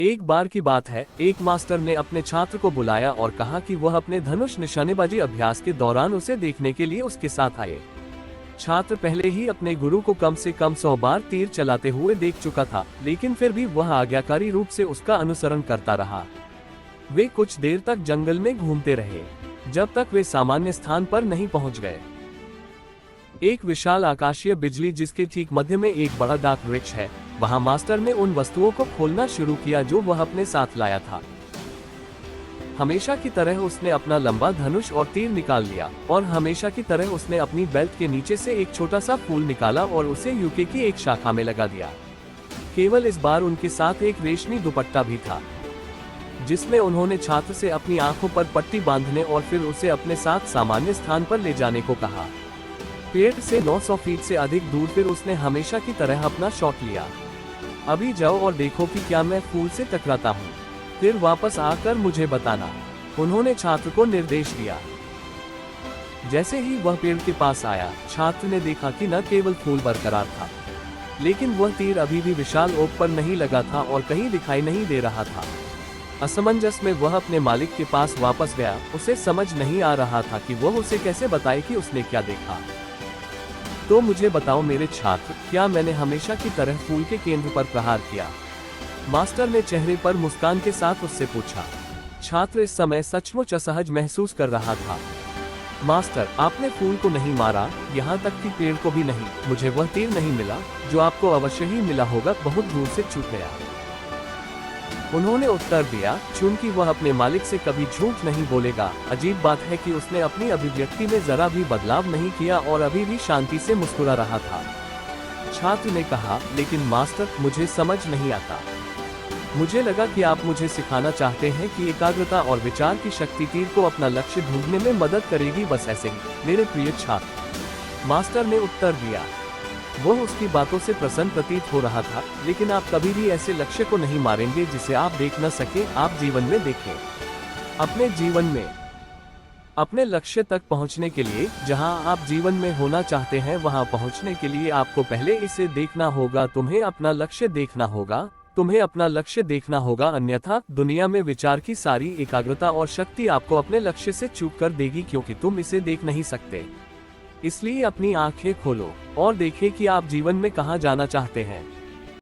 एक बार की बात है, एक मास्टर ने अपने छात्र को बुलाया और कहा कि वह अपने धनुष निशानेबाजी अभ्यास के दौरान उसे देखने के लिए उसके साथ आए। छात्र पहले ही अपने गुरु को कम से कम 100 बार तीर चलाते हुए देख चुका था, लेकिन फिर भी वह आज्ञाकारी रूप से उसका अनुसरण करता रहा। वे कुछ देर तक जंगल में घूमते रहे, जब तक वे सामान्य स्थान पर नहीं पहुंच गए। एक विशाल आकाशीय बिजली जिसके ठीक मध्य में एक बड़ा डाक वृक्ष है, वहां मास्टर ने उन वस्तुओं को खोलना शुरू किया जो वह अपने साथ लाया था। हमेशा की तरह उसने अपना लंबा धनुष और तीर निकाल लिया, और हमेशा की तरह उसने अपनी बेल्ट के नीचे से एक छोटा सा फूल निकाला और उसे यूके की एक शाखा में लगा दिया। केवल इस बार उनके साथ एक रेशमी दुपट्टा भी था, जिसमें उन्होंने छात्र से अपनी आंखों पर पट्टी बांधने और फिर उसे अपने साथ सामान्य स्थान पर ले जाने को कहा। पेड़ से 900 फीट से अधिक दूर फिर उसने हमेशा की तरह अपना शॉट लिया। अभी जाओ और देखो कि क्या मैं फूल से टकराता हूँ, फिर वापस आकर मुझे बताना, उन्होंने छात्र को निर्देश दिया। जैसे ही वह पेड़ के पास आया, छात्र ने देखा कि न केवल फूल बरकरार था, लेकिन वह तीर अभी भी विशाल ओक पर नहीं लगा था और कहीं दिखाई नहीं दे रहा था। असमंजस में वह अपने मालिक के पास वापस गया। उसे समझ नहीं आ रहा था कि वह उसे कैसे बताए कि उसने क्या देखा। तो मुझे बताओ मेरे छात्र, क्या मैंने हमेशा की तरह फूल के केंद्र पर प्रहार किया? मास्टर ने चेहरे पर मुस्कान के साथ उससे पूछा। छात्र इस समय सचमुच असहज महसूस कर रहा था। मास्टर, आपने फूल को नहीं मारा, यहाँ तक कि पेड़ को भी नहीं। मुझे वह तीर नहीं मिला जो आपको अवश्य ही मिला होगा, बहुत दूर से छूट गया, उन्होंने उत्तर दिया। चूंकि वह अपने मालिक से कभी झूठ नहीं बोलेगा, अजीब बात है कि उसने अपनी अभिव्यक्ति में जरा भी बदलाव नहीं किया और अभी भी शांति से मुस्कुरा रहा था। छात्र ने कहा, लेकिन मास्टर, मुझे समझ नहीं आता। मुझे लगा कि आप मुझे सिखाना चाहते हैं कि एकाग्रता और विचार की शक्ति तीर को अपना लक्ष्य ढूंढने में मदद करेगी, बस ऐसे ही मेरे प्रिय छात्र, मास्टर ने उत्तर दिया। वह उसकी बातों से प्रसन्न प्रतीत हो रहा था। लेकिन आप कभी भी ऐसे लक्ष्य को नहीं मारेंगे जिसे आप देख न सके। आप जीवन में देखें, अपने जीवन में अपने लक्ष्य तक पहुंचने के लिए, जहां आप जीवन में होना चाहते हैं, वहां पहुंचने के लिए आपको पहले इसे देखना होगा। तुम्हें अपना लक्ष्य देखना होगा, तुम्हें अपना लक्ष्य देखना होगा, अन्यथा दुनिया में विचार की सारी एकाग्रता और शक्ति आपको अपने लक्ष्य से चूक कर देगी, क्योंकि तुम इसे देख नहीं सकते। इसलिए अपनी आंखें खोलो और देखें कि आप जीवन में कहां जाना चाहते हैं।